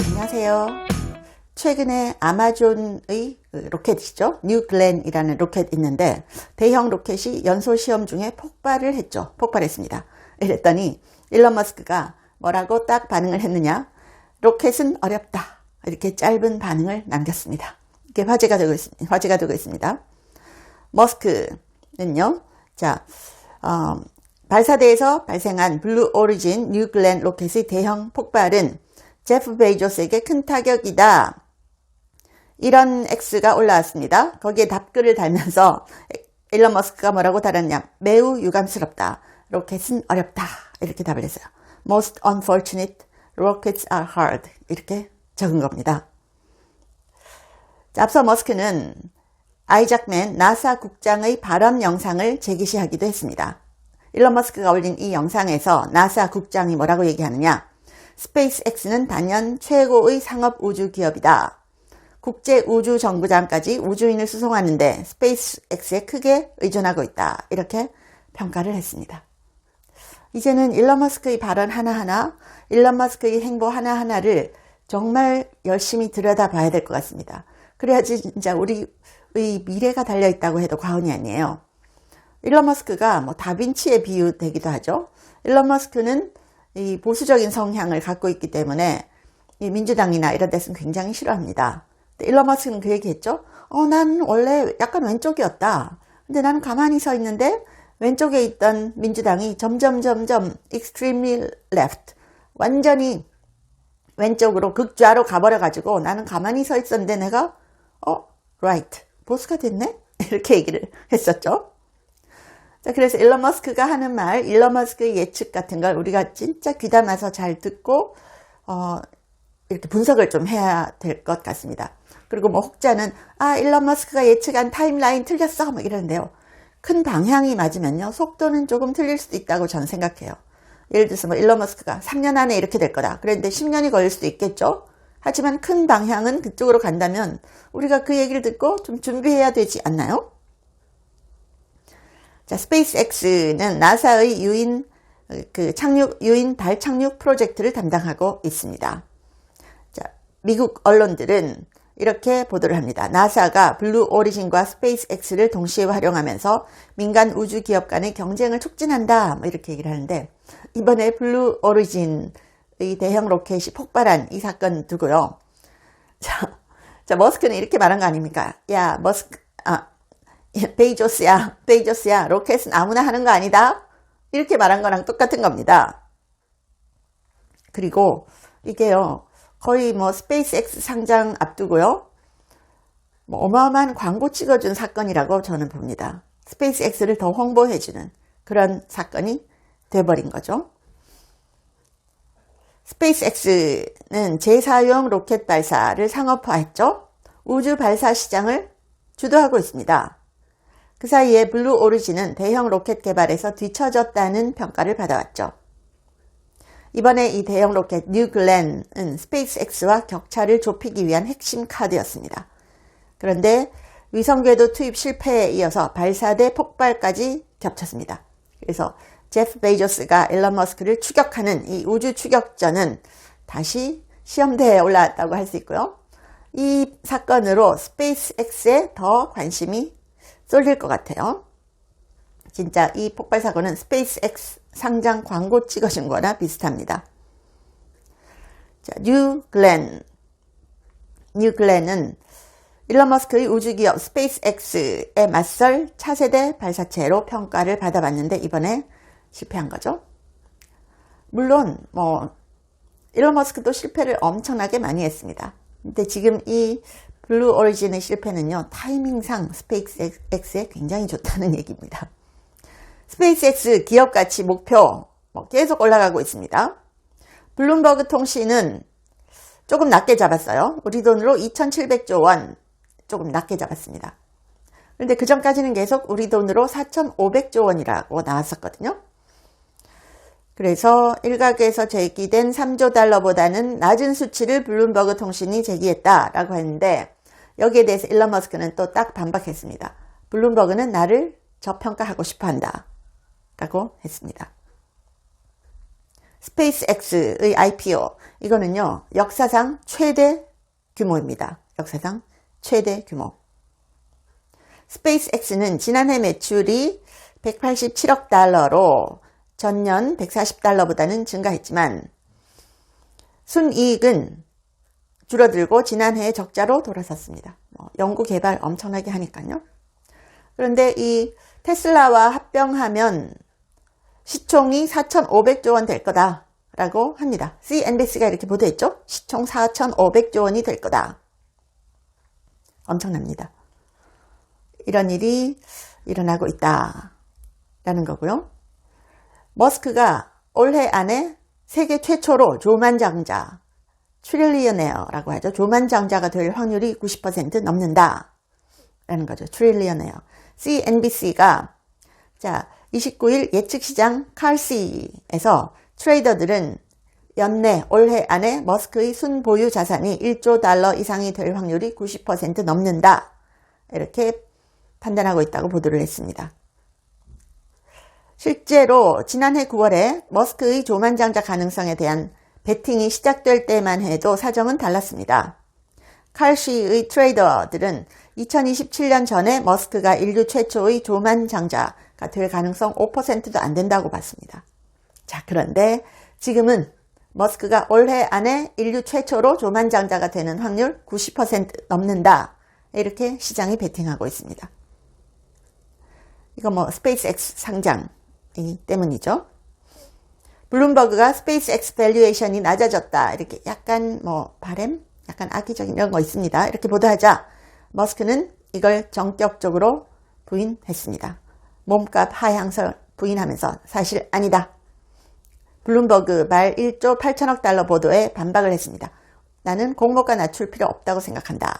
안녕하세요. 최근에 아마존의 로켓이죠. 뉴 글렌이라는 로켓 있는데 대형 로켓이 연소 시험 중에 폭발을 했죠. 폭발했습니다. 이랬더니 일론 머스크가 뭐라고 딱 반응을 했느냐? 로켓은 어렵다. 이렇게 짧은 반응을 남겼습니다. 이게 화제가 되고 있습니다. 머스크는요. 자, 발사대에서 발생한 블루 오리진 뉴 글렌 로켓의 대형 폭발은 제프 베이조스에게 큰 타격이다. 이런 X가 올라왔습니다. 거기에 답글을 달면서 일론 머스크가 뭐라고 달았냐. 매우 유감스럽다. 로켓은 어렵다. 이렇게 답을 했어요. Most unfortunate, rockets are hard. 이렇게 적은 겁니다. 자, 앞서 머스크는 아이작맨 나사 국장의 발언 영상을 재게시하기도 했습니다. 일론 머스크가 올린 이 영상에서 나사 국장이 뭐라고 얘기하느냐. 스페이스X는 단연 최고의 상업 우주 기업이다. 국제 우주 정거장까지 우주인을 수송하는데 스페이스X에 크게 의존하고 있다. 이렇게 평가를 했습니다. 이제는 일론 머스크의 발언 하나하나, 일론 머스크의 행보 하나하나를 정말 열심히 들여다봐야 될 것 같습니다. 그래야지 진짜 우리의 미래가 달려있다고 해도 과언이 아니에요. 일론 머스크가 뭐 다빈치에 비유되기도 하죠. 일론 머스크는 이 보수적인 성향을 갖고 있기 때문에 이 민주당이나 이런 데서는 굉장히 싫어합니다. 일론 머스크는 그 얘기했죠. 난 원래 약간 왼쪽이었다. 근데 나는 가만히 서 있는데 왼쪽에 있던 민주당이 점점 extremely left, 완전히 왼쪽으로 극좌로 가버려가지고 나는 가만히 서 있었는데 내가 right, 보수가 됐네? 이렇게 얘기를 했었죠. 자, 그래서 일론 머스크가 하는 말, 일론 머스크의 예측 같은 걸 우리가 진짜 귀담아서 잘 듣고 이렇게 분석을 좀 해야 될 것 같습니다. 그리고 뭐 혹자는 일론 머스크가 예측한 타임라인 틀렸어 뭐 이러는데요. 큰 방향이 맞으면요. 속도는 조금 틀릴 수도 있다고 저는 생각해요. 예를 들어서 뭐 일론 머스크가 3년 안에 이렇게 될 거다. 그랬는데 10년이 걸릴 수도 있겠죠. 하지만 큰 방향은 그쪽으로 간다면 우리가 그 얘기를 듣고 좀 준비해야 되지 않나요? 자, 스페이스X는 나사의 유인 달 착륙 프로젝트를 담당하고 있습니다. 자, 미국 언론들은 이렇게 보도를 합니다. 나사가 블루 오리진과 스페이스X를 동시에 활용하면서 민간 우주 기업 간의 경쟁을 촉진한다. 뭐 이렇게 얘기를 하는데 이번에 블루 오리진의 대형 로켓이 폭발한 이 사건 두고요. 자, 머스크는 이렇게 말한 거 아닙니까? 야, 베이조스야, 로켓은 아무나 하는 거 아니다. 이렇게 말한 거랑 똑같은 겁니다. 그리고 이게요, 거의 뭐 스페이스X 상장 앞두고요, 뭐 어마어마한 광고 찍어준 사건이라고 저는 봅니다. 스페이스X를 더 홍보해주는 그런 사건이 돼버린 거죠. 스페이스X는 제4용 로켓 발사를 상업화했죠. 우주 발사 시장을 주도하고 있습니다. 그 사이에 블루 오리진은 대형 로켓 개발에서 뒤처졌다는 평가를 받아왔죠. 이번에 이 대형 로켓 뉴 글렌은 스페이스X와 격차를 좁히기 위한 핵심 카드였습니다. 그런데 위성궤도 투입 실패에 이어서 발사대 폭발까지 겹쳤습니다. 그래서 제프 베이조스가 일론 머스크를 추격하는 이 우주 추격전은 다시 시험대에 올라왔다고 할 수 있고요. 이 사건으로 스페이스X에 더 관심이 쏠릴 것 같아요. 진짜 이 폭발 사고는 스페이스X 상장 광고 찍어준 거나 비슷합니다. 자, 뉴 글렌은 일론 머스크의 우주기업 스페이스X에 맞설 차세대 발사체로 평가를 받아봤는데 이번에 실패한 거죠. 물론 일론 머스크도 실패를 엄청나게 많이 했습니다. 근데 지금 이 블루 오리진의 실패는요, 타이밍상 스페이스X에 굉장히 좋다는 얘기입니다. 스페이스X 기업 가치 목표 계속 올라가고 있습니다. 블룸버그 통신은 조금 낮게 잡았어요. 우리 돈으로 2,700조 원 조금 낮게 잡았습니다. 그런데 그 전까지는 계속 우리 돈으로 4,500조 원이라고 나왔었거든요. 그래서 일각에서 제기된 3조 달러보다는 낮은 수치를 블룸버그 통신이 제기했다라고 했는데 여기에 대해서 일론 머스크는 또 딱 반박했습니다. 블룸버그는 나를 저평가하고 싶어 한다 라고 했습니다. 스페이스X의 IPO, 이거는요, 역사상 최대 규모입니다. 역사상 최대 규모. 스페이스X는 지난해 매출이 187억 달러로 전년 140달러보다는 증가했지만 순이익은 줄어들고 지난해에 적자로 돌아섰습니다. 연구 개발 엄청나게 하니까요. 그런데 이 테슬라와 합병하면 시총이 4,500조 원 될 거다라고 합니다. CNBC가 이렇게 보도했죠. 시총 4,500조 원이 될 거다. 엄청납니다. 이런 일이 일어나고 있다라는 거고요. 머스크가 올해 안에 세계 최초로 조만장자, 트릴리어네어라고 하죠. 조만장자가 될 확률이 90% 넘는다라는 거죠. 트릴리어네어. CNBC가 29일 예측시장 칼시에서 트레이더들은 연내 올해 안에 머스크의 순보유 자산이 1조 달러 이상이 될 확률이 90% 넘는다. 이렇게 판단하고 있다고 보도를 했습니다. 실제로 지난해 9월에 머스크의 조만장자 가능성에 대한 베팅이 시작될 때만 해도 사정은 달랐습니다. 칼시의 트레이더들은 2027년 전에 머스크가 인류 최초의 조만장자가 될 가능성 5%도 안 된다고 봤습니다. 그런데 지금은 머스크가 올해 안에 인류 최초로 조만장자가 되는 확률 90% 넘는다. 이렇게 시장이 베팅하고 있습니다. 이거 스페이스X 상장이 때문이죠. 블룸버그가 스페이스X 밸류에이션이 낮아졌다. 이렇게 약간 바램? 약간 악의적인 이런 거 있습니다. 이렇게 보도하자 머스크는 이걸 전격적으로 부인했습니다. 몸값 하향설 부인하면서 사실 아니다. 블룸버그 말 1조 8천억 달러 보도에 반박을 했습니다. 나는 공모가 낮출 필요 없다고 생각한다.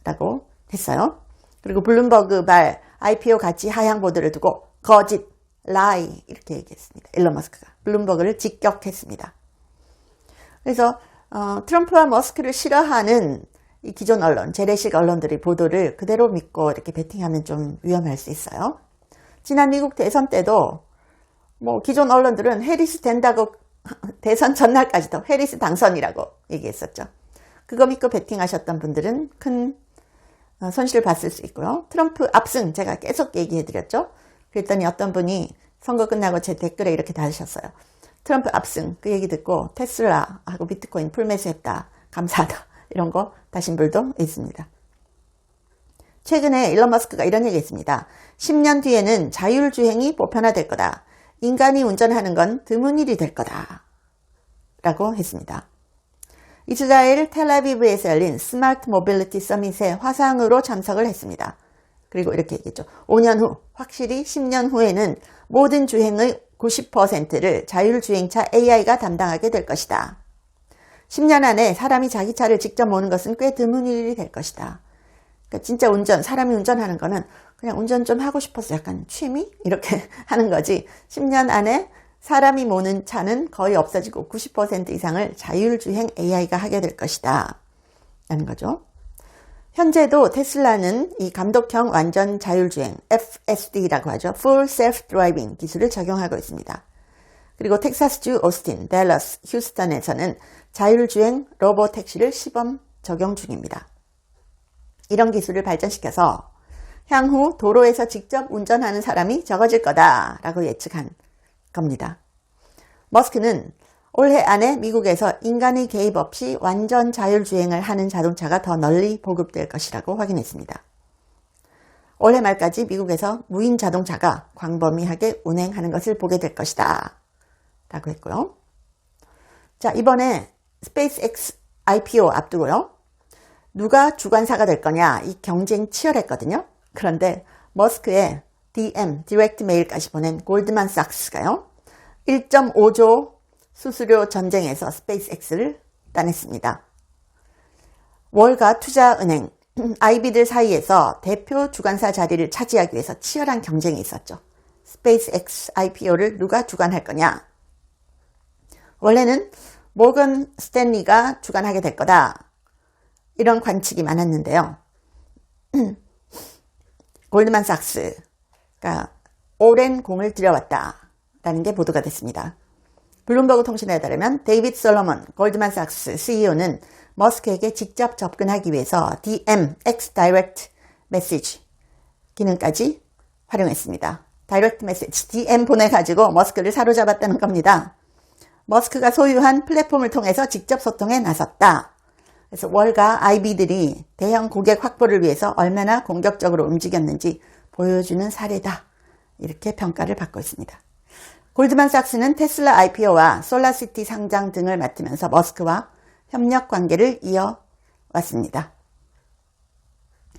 라고 했어요. 그리고 블룸버그 말 IPO 가치 하향 보도를 두고 거짓, 라이 이렇게 얘기했습니다. 일론 머스크가 블룸버그를 직격했습니다. 그래서 트럼프와 머스크를 싫어하는 이 기존 언론, 재래식 언론들의 보도를 그대로 믿고 이렇게 베팅하면 좀 위험할 수 있어요. 지난 미국 대선 때도 기존 언론들은 해리스 된다고 대선 전날까지도 해리스 당선이라고 얘기했었죠. 그거 믿고 베팅하셨던 분들은 큰 손실을 봤을 수 있고요. 트럼프 압승 제가 계속 얘기해드렸죠. 그랬더니 어떤 분이 선거 끝나고 제 댓글에 이렇게 달으셨어요. 트럼프 압승 그 얘기 듣고 테슬라하고 비트코인 풀매수했다. 감사하다. 이런 거 다신 분도 있습니다. 최근에 일론 머스크가 이런 얘기 했습니다. 10년 뒤에는 자율주행이 보편화될 거다. 인간이 운전하는 건 드문 일이 될 거다. 라고 했습니다. 이스라엘 텔아비브에서 열린 스마트 모빌리티 서밋에 화상으로 참석을 했습니다. 그리고 이렇게 얘기했죠. 5년 후, 확실히 10년 후에는 모든 주행의 90%를 자율주행차 AI가 담당하게 될 것이다. 10년 안에 사람이 자기 차를 직접 모는 것은 꽤 드문 일이 될 것이다. 그러니까 진짜 사람이 운전하는 거는 그냥 운전 좀 하고 싶어서 약간 취미? 이렇게 하는 거지. 10년 안에 사람이 모는 차는 거의 없어지고 90% 이상을 자율주행 AI가 하게 될 것이다. 라는 거죠. 현재도 테슬라는 이 감독형 완전 자율주행 FSD라고 하죠. Full Self-Driving 기술을 적용하고 있습니다. 그리고 텍사스주 오스틴, 댈러스, 휴스턴에서는 자율주행 로보택시를 시범 적용 중입니다. 이런 기술을 발전시켜서 향후 도로에서 직접 운전하는 사람이 적어질 거다라고 예측한 겁니다. 머스크는 올해 안에 미국에서 인간의 개입 없이 완전 자율주행을 하는 자동차가 더 널리 보급될 것이라고 확인했습니다. 올해 말까지 미국에서 무인 자동차가 광범위하게 운행하는 것을 보게 될 것이다 라고 했고요. 이번에 스페이스X IPO 앞두고요. 누가 주관사가 될 거냐 이 경쟁 치열했거든요. 그런데 머스크의 DM, 디렉트 메일까지 보낸 골드만삭스가요. 1.5조 수수료 전쟁에서 스페이스X를 따냈습니다. 월가 투자은행, IB들 사이에서 대표 주관사 자리를 차지하기 위해서 치열한 경쟁이 있었죠. 스페이스X IPO를 누가 주관할 거냐. 원래는 모건 스탠리가 주관하게 될 거다. 이런 관측이 많았는데요. 골드만삭스가 오랜 공을 들여왔다라는 게 보도가 됐습니다. 블룸버그 통신에 따르면 데이비드 솔로몬 골드만삭스 CEO는 머스크에게 직접 접근하기 위해서 DM, X Direct Message 기능까지 활용했습니다. 다이렉트 메시지, DM 보내가지고 머스크를 사로잡았다는 겁니다. 머스크가 소유한 플랫폼을 통해서 직접 소통에 나섰다. 그래서 월가 IB들이 대형 고객 확보를 위해서 얼마나 공격적으로 움직였는지 보여주는 사례다. 이렇게 평가를 받고 있습니다. 골드만삭스는 테슬라 IPO와 솔라시티 상장 등을 맡으면서 머스크와 협력 관계를 이어왔습니다.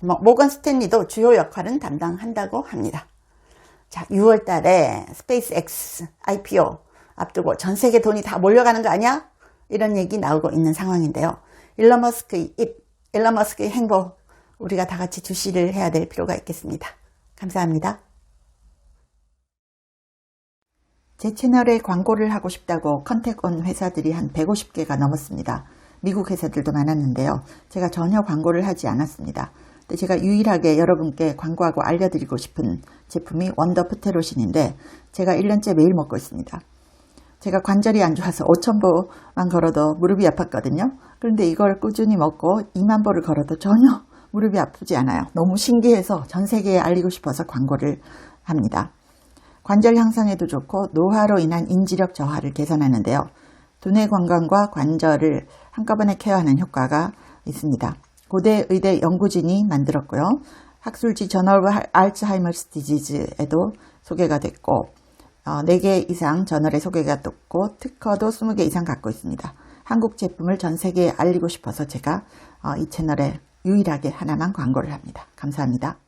모건 스탠리도 주요 역할은 담당한다고 합니다. 자, 6월 달에 스페이스X IPO 앞두고 전 세계 돈이 다 몰려가는 거 아니야? 이런 얘기 나오고 있는 상황인데요. 일론 머스크의 입, 일론 머스크의 행보, 우리가 다 같이 주시를 해야 될 필요가 있겠습니다. 감사합니다. 제 채널에 광고를 하고 싶다고 컨택 온 회사들이 한 150개가 넘었습니다. 미국 회사들도 많았는데요. 제가 전혀 광고를 하지 않았습니다. 근데 제가 유일하게 여러분께 광고하고 알려드리고 싶은 제품이 원더 프테로신인데 제가 1년째 매일 먹고 있습니다. 제가 관절이 안 좋아서 5,000보만 걸어도 무릎이 아팠거든요. 그런데 이걸 꾸준히 먹고 2만 보를 걸어도 전혀 무릎이 아프지 않아요. 너무 신기해서 전 세계에 알리고 싶어서 광고를 합니다. 관절 향상에도 좋고 노화로 인한 인지력 저하를 개선하는데요. 두뇌 건강과 관절을 한꺼번에 케어하는 효과가 있습니다. 고대 의대 연구진이 만들었고요. 학술지 저널 오브 알츠하이머스 디지즈에도 소개가 됐고 4개 이상 저널에 소개가 됐고 특허도 20개 이상 갖고 있습니다. 한국 제품을 전 세계에 알리고 싶어서 제가 이 채널에 유일하게 하나만 광고를 합니다. 감사합니다.